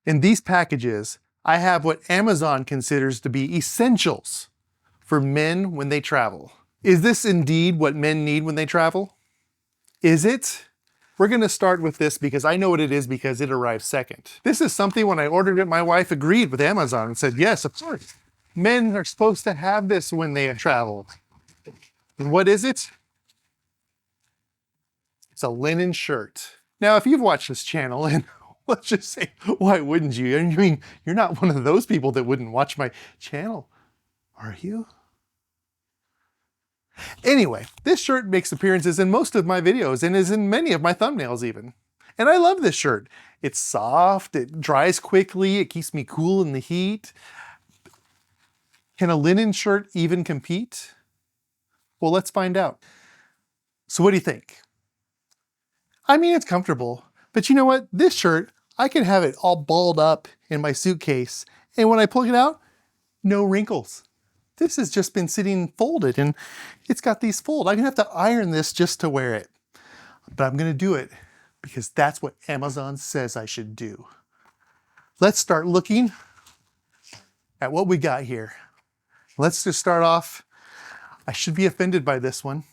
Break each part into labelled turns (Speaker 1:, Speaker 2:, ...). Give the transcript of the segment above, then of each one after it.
Speaker 1: In these packages, I have what Amazon considers to be essentials for men when they travel. Is this indeed what men need when they travel? Is it? We're gonna start with this because I know what it is because it arrived second. This is something when I ordered it, my wife agreed with Amazon and said, yes, of course. Men are supposed to have this when they travel. And what is it? It's a linen shirt. Now, if you've watched this channel, and let's just say, why wouldn't you? I mean, you're not one of those people that wouldn't watch my channel, are you? Anyway, this shirt makes appearances in most of my videos and is in many of my thumbnails even. And I love this shirt. It's soft, it dries quickly, it keeps me cool in the heat. Can a linen shirt even compete? Well, let's find out. So what do you think? I mean, it's comfortable, but you know what? This shirt, I can have it all balled up in my suitcase, and when I pull it out, no wrinkles. This has just been sitting folded, and it's got these folds. I'm gonna have to iron this just to wear it, but I'm gonna do it because that's what Amazon says I should do. Let's start looking at what we got here. Let's just start off. I should be offended by this one.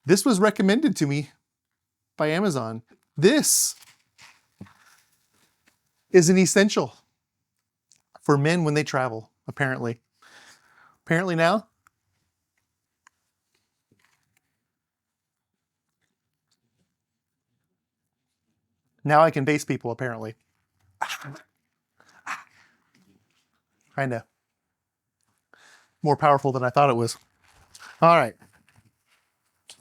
Speaker 1: This was recommended to me by Amazon. This is an essential for men when they travel, apparently. Apparently now. Now I can base people, apparently. Kinda. More powerful than I thought it was. All right.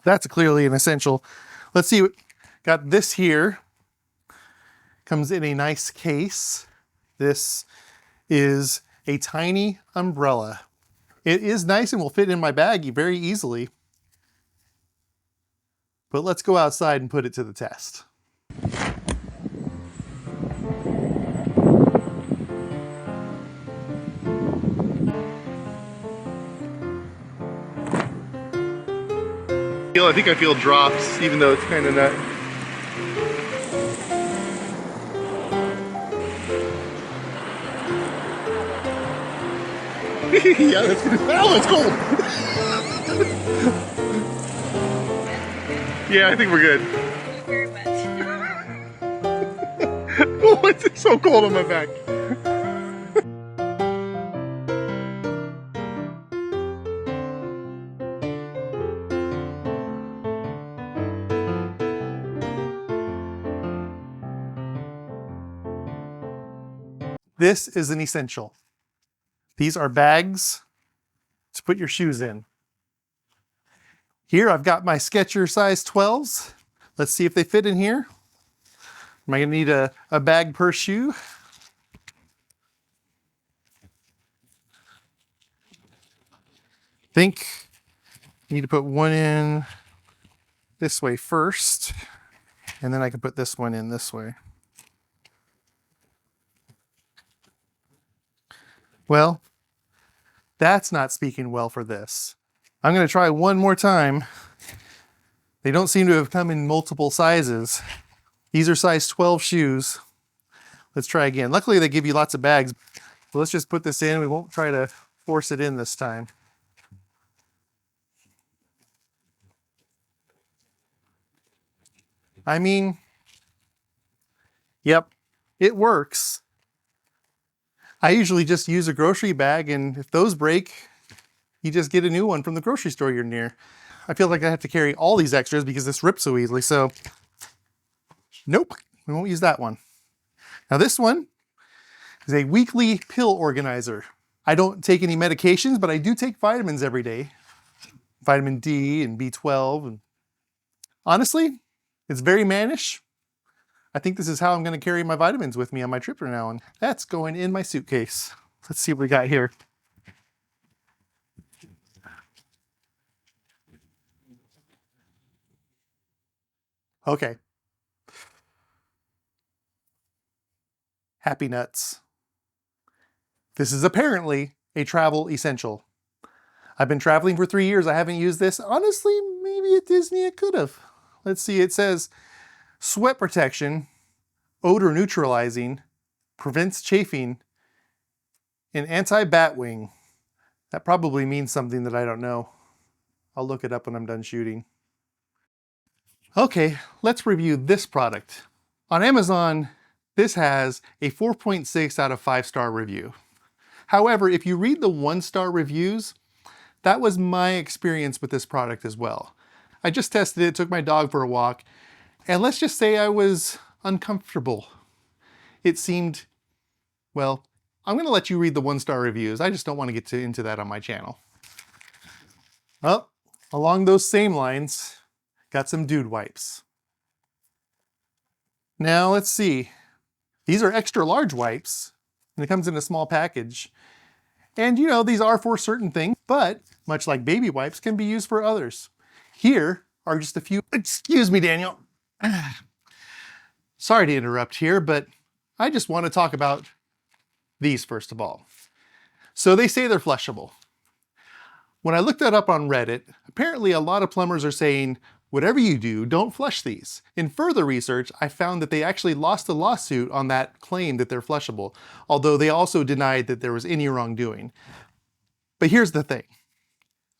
Speaker 1: That's clearly an essential. Let's see, got this here. Comes in a nice case. This is a tiny umbrella. It is nice and will fit in my bag very easily. But let's go outside and put it to the test. I think I feel drops, even though it's kind of not. Yeah, that's good. Oh, it's cold. Yeah, I think we're good.
Speaker 2: It's very wet.
Speaker 1: Oh, it's so cold on my back. This is an essential. These are bags to put your shoes in. Here I've got my Skechers size 12s. Let's see if they fit in here. Am I gonna need a bag per shoe? Think I need to put one in this way first, and then I can put this one in this way. Well, that's not speaking well for this. I'm gonna try one more time. They don't seem to have come in multiple sizes. These are size 12 shoes. Let's try again. Luckily they give you lots of bags. So let's just put this in. We won't try to force it in this time. I mean, yep, it works. I usually just use a grocery bag, and if those break, you just get a new one from the grocery store you're near. I feel like I have to carry all these extras because this rips so easily, so nope, we won't use that one. Now this one is a weekly pill organizer. I don't take any medications, but I do take vitamins every day. Vitamin D and B12. And honestly, it's very mannish. I think this is how I'm going to carry my vitamins with me on my trip from now on. That's going in my suitcase. Let's see what we got here. Okay. Happy nuts. This is apparently a travel essential. I've been traveling for 3 years. I haven't used this. Honestly, maybe at Disney I could have. Let's see, it says sweat protection, odor neutralizing, prevents chafing, and anti-bat wing. That probably means something that I don't know. I'll look it up when I'm done shooting. Okay, let's review this product. On Amazon, this has a 4.6 out of 5-star review. However, if you read the 1-star reviews, that was my experience with this product as well. I just tested it, took my dog for a walk, and let's just say I was uncomfortable. It seemed, well, I'm going to let you read the 1-star reviews. I just don't want to get into that on my channel. Well, along those same lines, got some dude wipes. Now let's see. These are extra large wipes, and it comes in a small package. And you know, these are for certain things, but much like baby wipes, can be used for others. Here are just a few, excuse me, Daniel. Sorry to interrupt here, but I just want to talk about these first of all. So they say they're flushable. When I looked that up on Reddit, apparently a lot of plumbers are saying, whatever you do, don't flush these. In further research, I found that they actually lost a lawsuit on that claim that they're flushable, although they also denied that there was any wrongdoing. But here's the thing.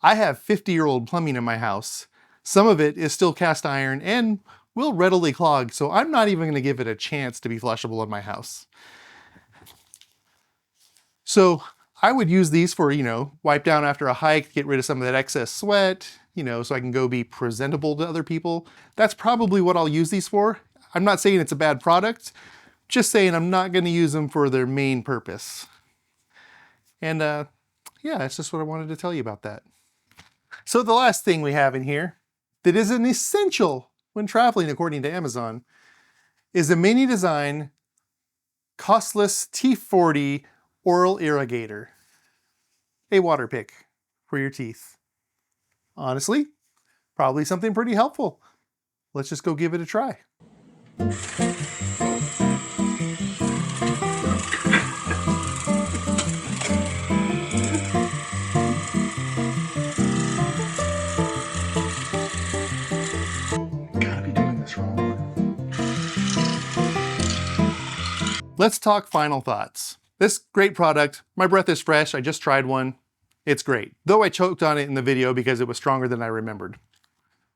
Speaker 1: I have 50-year-old plumbing in my house. Some of it is still cast iron and will readily clog, so I'm not even going to give it a chance to be flushable in my house. So I would use these for, you know, wipe down after a hike, get rid of some of that excess sweat, you know, so I can go be presentable to other people. That's probably what I'll use these for. I'm not saying it's a bad product, just saying I'm not going to use them for their main purpose. And yeah, that's just what I wanted to tell you about that. So the last thing we have in here that is an essential when traveling, according to Amazon, is a mini design costless T40 oral irrigator. A water pick for your teeth. Honestly, probably something pretty helpful. Let's just go give it a try. Gotta be doing this wrong. Let's talk final thoughts. This great product, my breath is fresh, I just tried one. It's great, though I choked on it in the video because it was stronger than I remembered.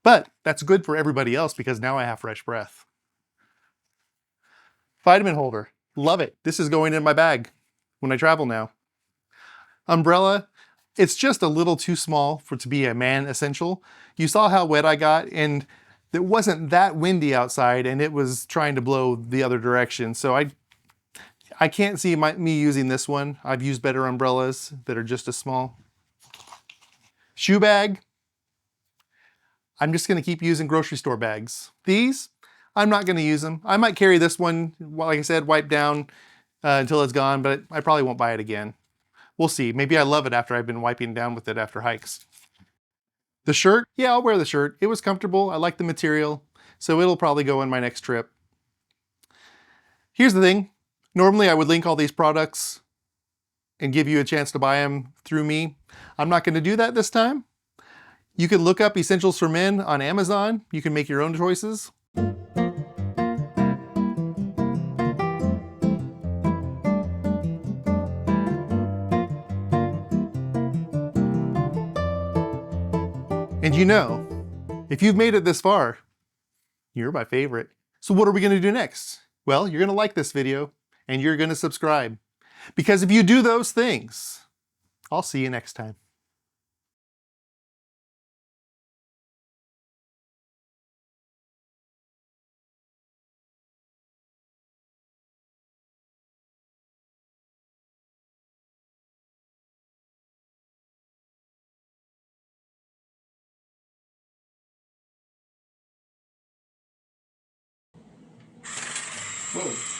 Speaker 1: But that's good for everybody else because now I have fresh breath. Vitamin holder, love it. This is going in my bag when I travel now. Umbrella, it's just a little too small for it to be a man essential. You saw how wet I got, and it wasn't that windy outside, and it was trying to blow the other direction. So I can't see me using this one. I've used better umbrellas that are just as small. Shoe bag, I'm just going to keep using grocery store bags. These, I'm not going to use them. I might carry this one, like I said, wipe down until it's gone, but I probably won't buy it again. We'll see. Maybe I love it after I've been wiping down with it after hikes. The shirt, yeah, I'll wear the shirt. It was comfortable. I like the material, so it'll probably go in my next trip. Here's the thing. Normally I would link all these products and give you a chance to buy them through me. I'm not going to do that this time. You can look up Essentials for Men on Amazon. You can make your own choices. And you know, if you've made it this far, you're my favorite. So what are we going to do next? Well, you're going to like this video and you're going to subscribe. Because if you do those things, I'll see you next time. Whoa.